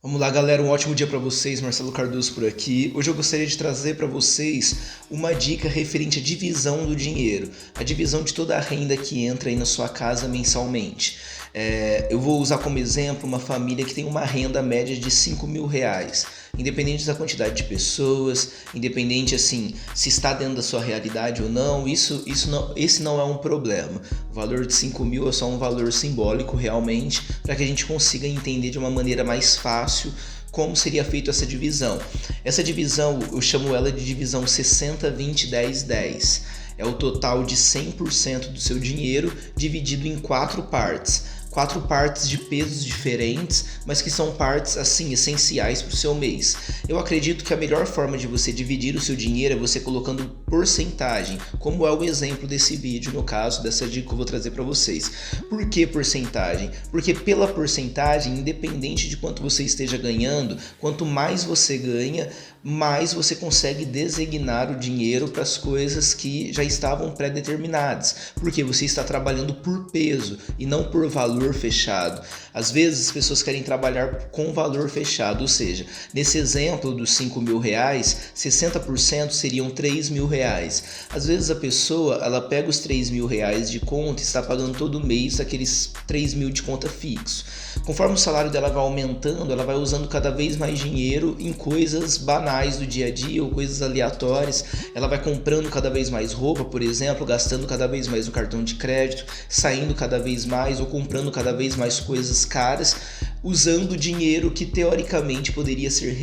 Vamos lá, galera, um ótimo dia para vocês, Marcelo Cardoso por aqui. Hoje eu gostaria de trazer para vocês uma dica referente à divisão do dinheiro, a divisão de toda a renda que entra aí na sua casa mensalmente. Eu vou usar como exemplo uma família que tem uma renda média de R$ 5.000, independente da quantidade de pessoas, independente assim se está dentro da sua realidade ou não, esse não é um problema. O valor de 5.000 é só um valor simbólico realmente para que a gente consiga entender de uma maneira mais fácil como seria feita essa divisão. Essa divisão, eu chamo ela de divisão 60, 20, 10, 10. É o total de 100% do seu dinheiro dividido em 4 partes. 4 partes de pesos diferentes, mas que são partes assim essenciais para o seu mês. Eu acredito que a melhor forma de você dividir o seu dinheiro é você colocando porcentagem, como é o exemplo desse vídeo, no caso dessa dica que eu vou trazer para vocês. Por que porcentagem? Porque pela porcentagem, independente de quanto você esteja ganhando, quanto mais você ganha, mais você consegue designar o dinheiro para as coisas que já estavam pré-determinadas, porque você está trabalhando por peso e não por valor fechado. Às vezes as pessoas querem trabalhar com valor fechado, ou seja, nesse exemplo dos R$ 5.000, 60% seriam R$ 3.000. Às vezes a pessoa ela pega os R$ 3.000 de conta e está pagando todo mês aqueles 3.000 de conta fixo. Conforme o salário dela vai aumentando, ela vai usando cada vez mais dinheiro em coisas banais do dia a dia ou coisas aleatórias. Ela vai comprando cada vez mais roupa, por exemplo, gastando cada vez mais no cartão de crédito, saindo cada vez mais ou comprando cada vez mais coisas caras, usando dinheiro que teoricamente poderia ser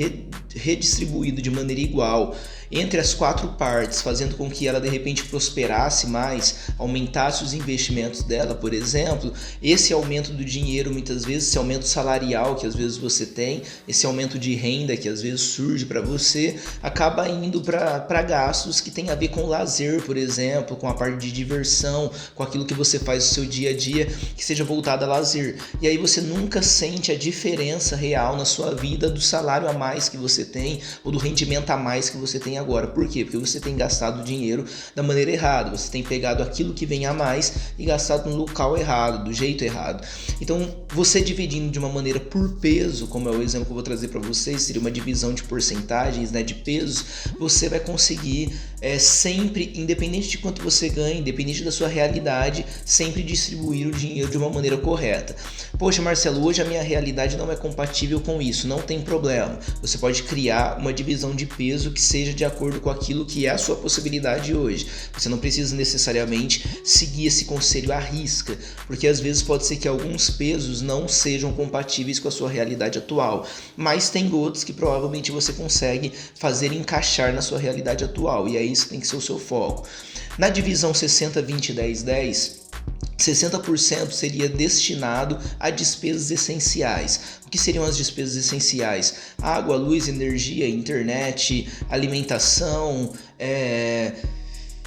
redistribuído de maneira igual entre as 4 partes, fazendo com que ela de repente prosperasse mais, aumentasse os investimentos dela, por exemplo. Esse aumento do dinheiro, muitas vezes, esse aumento salarial que às vezes você tem, esse aumento de renda que às vezes surge para você, acaba indo para gastos que tem a ver com lazer, por exemplo, com a parte de diversão, com aquilo que você faz no seu dia a dia, que seja voltado a lazer. E aí você nunca sente a diferença real na sua vida do salário a mais que você tem ou do rendimento a mais que você tem agora. Por quê? Porque você tem gastado dinheiro da maneira errada, você tem pegado aquilo que vem a mais e gastado no local errado, do jeito errado. Então, você dividindo de uma maneira por peso, como é o exemplo que eu vou trazer para vocês, seria uma divisão de porcentagens, né, de pesos, você vai conseguir sempre, independente de quanto você ganha, independente da sua realidade, sempre distribuir o dinheiro de uma maneira correta. Poxa, Marcelo, hoje a minha realidade não é compatível com isso, não tem problema. Você pode criar uma divisão de peso que seja de acordo com aquilo que é a sua possibilidade hoje. Você não precisa necessariamente seguir esse conselho à risca, porque às vezes pode ser que alguns pesos não sejam compatíveis com a sua realidade atual, mas tem outros que provavelmente você consegue fazer encaixar na sua realidade atual, e aí isso tem que ser o seu foco. Na divisão 60, 20, 10, 10, 60% seria destinado a despesas essenciais. O que seriam as despesas essenciais? Água, luz, energia, internet, alimentação,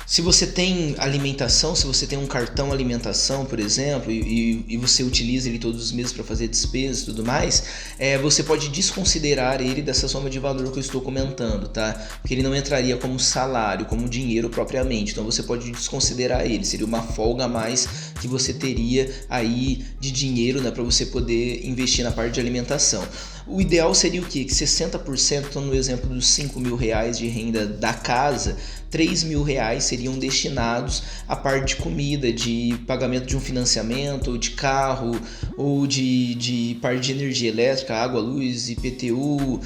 se você tem alimentação, se você tem um cartão alimentação, por exemplo, e você utiliza ele todos os meses para fazer despesas e tudo mais, você pode desconsiderar ele dessa soma de valor que eu estou comentando, tá? Porque ele não entraria como salário, como dinheiro propriamente. Então você pode desconsiderar ele, seria uma folga a mais que você teria aí de dinheiro, né, para você poder investir na parte de alimentação. O ideal seria o quê? Que 60%, então no exemplo dos R$ 5.000 de renda da casa, R$ 3.000 seriam destinados à parte de comida, de pagamento de um financiamento, ou de carro, ou de parte de energia elétrica, água, luz, IPTU,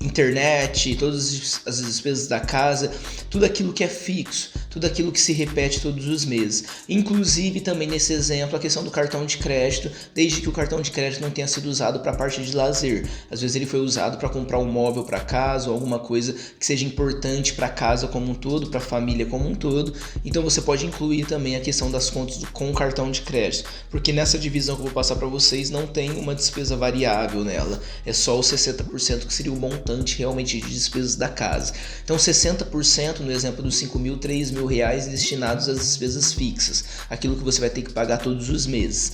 internet, todas as despesas da casa, tudo aquilo que é fixo, tudo aquilo que se repete todos os meses. Inclusive também nesse exemplo a questão do cartão de crédito, desde que o cartão de crédito não tenha sido usado para a parte de lazer. Às vezes ele foi usado para comprar um móvel para casa ou alguma coisa que seja importante para a casa como um todo, para a família como um todo. Então você pode incluir também a questão das contas com o cartão de crédito, porque nessa divisão que eu vou passar para vocês não tem uma despesa variável nela, é só os 60% que seria o montante realmente de despesas da casa. Então 60% no exemplo dos 5.000, R$ 3.000 destinados às despesas fixas, aquilo que você vai ter que pagar todos os meses.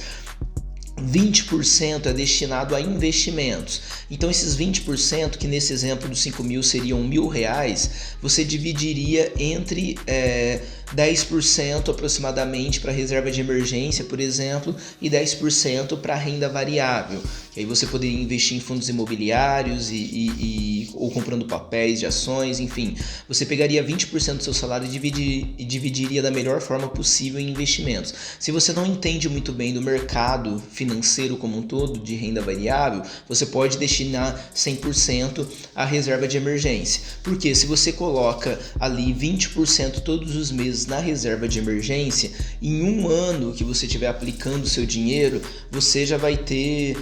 20% é destinado a investimentos. Então esses 20%, que nesse exemplo dos 5.000 seriam R$ 1.000, você dividiria entre 10% aproximadamente para reserva de emergência, por exemplo, e 10% para renda variável. Que aí você poderia investir em fundos imobiliários ou comprando papéis de ações, enfim. Você pegaria 20% do seu salário e dividiria da melhor forma possível em investimentos. Se você não entende muito bem do mercado financeiro como um todo, de renda variável, você pode destinar 100% à reserva de emergência. Porque se você coloca ali 20% todos os meses na reserva de emergência, em um ano que você estiver aplicando o seu dinheiro, você já vai ter...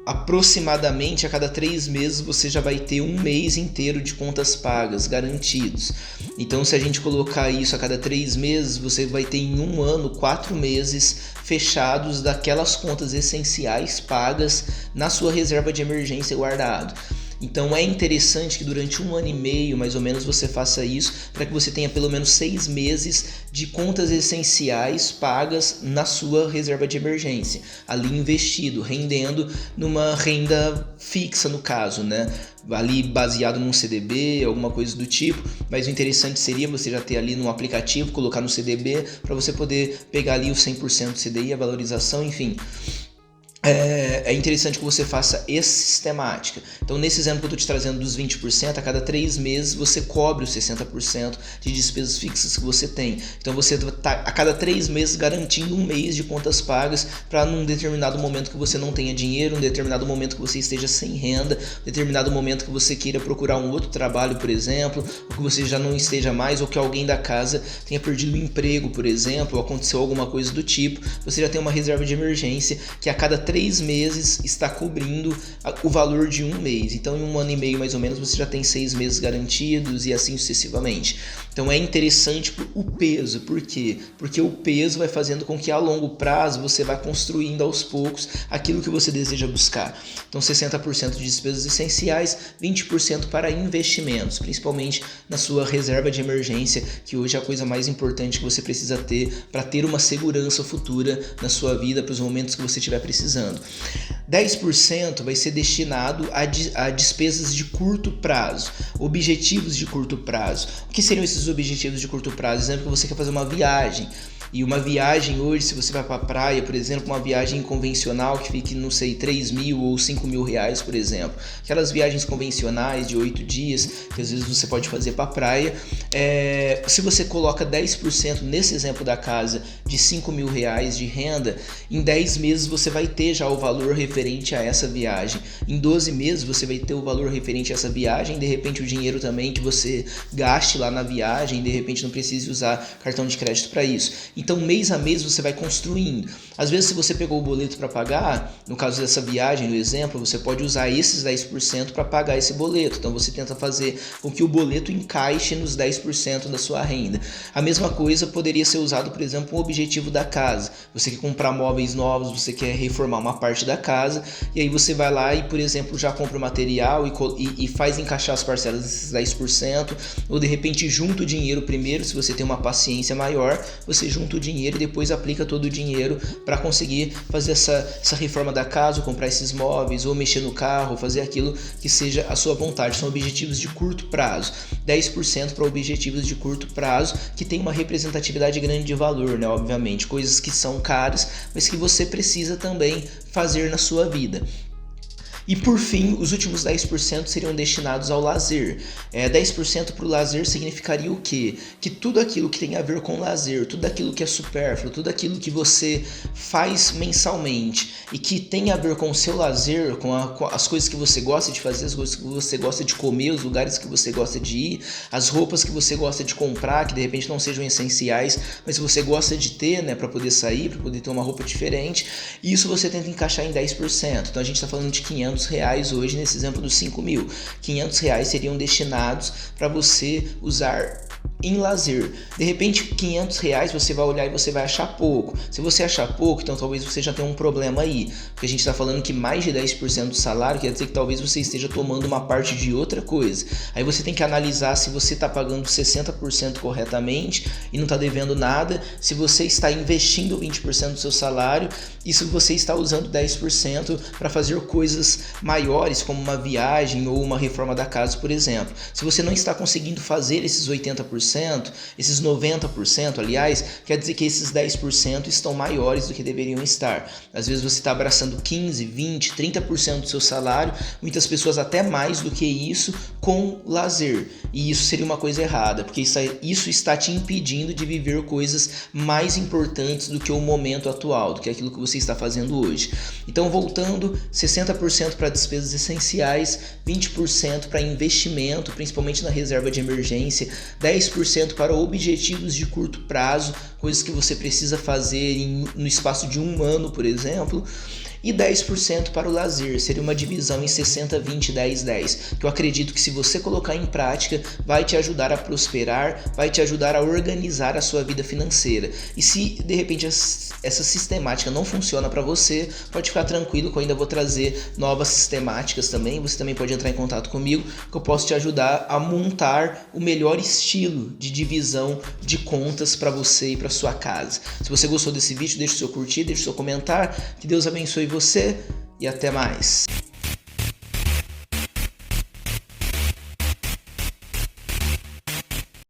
aproximadamente a cada 3 meses você já vai ter um mês inteiro de contas pagas garantidos. Então, se a gente colocar isso a cada 3 meses, você vai ter em um ano 4 meses fechados daquelas contas essenciais pagas na sua reserva de emergência guardado. Então é interessante que durante 1 ano e meio, mais ou menos, você faça isso para que você tenha pelo menos 6 meses de contas essenciais pagas na sua reserva de emergência, ali investido, rendendo numa renda fixa no caso, né? Ali baseado num CDB, alguma coisa do tipo, mas o interessante seria você já ter ali no aplicativo, colocar no CDB para você poder pegar ali o 100% do CDI, a valorização, enfim. É interessante que você faça essa sistemática. Então, nesse exemplo que eu estou te trazendo dos 20%, a cada 3 meses você cobre os 60% de despesas fixas que você tem. Então, você está a cada 3 meses garantindo um mês de contas pagas para num determinado momento que você não tenha dinheiro, um determinado momento que você esteja sem renda, um determinado momento que você queira procurar um outro trabalho, por exemplo, ou que você já não esteja mais, ou que alguém da casa tenha perdido o emprego, por exemplo, ou aconteceu alguma coisa do tipo, você já tem uma reserva de emergência que a cada 3 meses está cobrindo o valor de um mês. Então, em 1 ano e meio, mais ou menos, você já tem 6 meses garantidos e assim sucessivamente. Então, é interessante o peso. Por quê? Porque o peso vai fazendo com que a longo prazo você vá construindo aos poucos aquilo que você deseja buscar. Então, 60% de despesas essenciais, 20% para investimentos, principalmente na sua reserva de emergência, que hoje é a coisa mais importante que você precisa ter para ter uma segurança futura na sua vida para os momentos que você estiver precisando. 10% vai ser destinado a despesas de curto prazo, objetivos de curto prazo. O que seriam esses objetivos de curto prazo? Exemplo, que você quer fazer uma viagem. E uma viagem hoje, se você vai para a praia, por exemplo, uma viagem convencional que fique, não sei, 3 mil ou 5 mil reais, por exemplo. Aquelas viagens convencionais de 8 dias, que às vezes você pode fazer para a praia. Se você coloca 10% nesse exemplo da casa de 5 mil reais de renda, em 10 meses você vai ter já o valor referente a essa viagem. Em 12 meses você vai ter o valor referente a essa viagem, de repente o dinheiro também que você gaste lá na viagem, de repente não precise usar cartão de crédito para isso. Então, mês a mês você vai construindo. Às vezes, se você pegou o boleto para pagar, no caso dessa viagem, no exemplo, você pode usar esses 10% para pagar esse boleto. Então, você tenta fazer com que o boleto encaixe nos 10% da sua renda. A mesma coisa poderia ser usado, por exemplo, um objetivo da casa. Você quer comprar móveis novos, você quer reformar uma parte da casa, e aí você vai lá e, por exemplo, já compra o material e faz encaixar as parcelas desses 10%, ou de repente junta o dinheiro primeiro, se você tem uma paciência maior, você junta o dinheiro e depois aplica todo o dinheiro para conseguir fazer essa reforma da casa, ou comprar esses móveis, ou mexer no carro, ou fazer aquilo que seja a sua vontade. São objetivos de curto prazo. 10% para objetivos de curto prazo que tem uma representatividade grande de valor, né? Obviamente, coisas que são caras, mas que você precisa também fazer na sua vida. E por fim, os últimos 10% seriam destinados ao lazer. 10% para o lazer significaria o quê? Que tudo aquilo que tem a ver com lazer, tudo aquilo que é supérfluo, tudo aquilo que você faz mensalmente e que tem a ver com o seu lazer, com as coisas que você gosta de fazer, as coisas que você gosta de comer, os lugares que você gosta de ir, as roupas que você gosta de comprar, que de repente não sejam essenciais, mas você gosta de ter, né, para poder sair, para poder ter uma roupa diferente, isso você tenta encaixar em 10%. Então a gente está falando de R$500 hoje nesse exemplo dos 5 mil. R$500 seriam destinados para você usar em lazer. De repente, R$500 você vai olhar e você vai achar pouco. Se você achar pouco, então talvez você já tenha um problema aí. Porque a gente está falando que mais de 10% do salário quer dizer que talvez você esteja tomando uma parte de outra coisa. Aí você tem que analisar se você está pagando 60% corretamente e não está devendo nada, se você está investindo 20% do seu salário e se você está usando 10% para fazer coisas maiores, como uma viagem ou uma reforma da casa, por exemplo. Se você não está conseguindo fazer esses 80%, 10%, esses 90%, aliás, quer dizer que esses 10% estão maiores do que deveriam estar. Às vezes você está abraçando 15, 20, 30% do seu salário, muitas pessoas até mais do que isso, com lazer. E isso seria uma coisa errada, porque isso está te impedindo de viver coisas mais importantes do que o momento atual, do que aquilo que você está fazendo hoje. Então, voltando, 60% para despesas essenciais, 20% para investimento, principalmente na reserva de emergência, 10% para objetivos de curto prazo, coisas que você precisa fazer no espaço de um ano, por exemplo, e 10% para o lazer. Seria uma divisão em 60, 20, 10, 10, que eu acredito que se você colocar em prática, vai te ajudar a prosperar, vai te ajudar a organizar a sua vida financeira. E se de repente essa sistemática não funciona para você, pode ficar tranquilo que eu ainda vou trazer novas sistemáticas também. Você também pode entrar em contato comigo, que eu posso te ajudar a montar o melhor estilo de divisão de contas para você e para sua casa. Se você gostou desse vídeo, deixa o seu curtir, deixa o seu comentário. Que Deus abençoe você e até mais.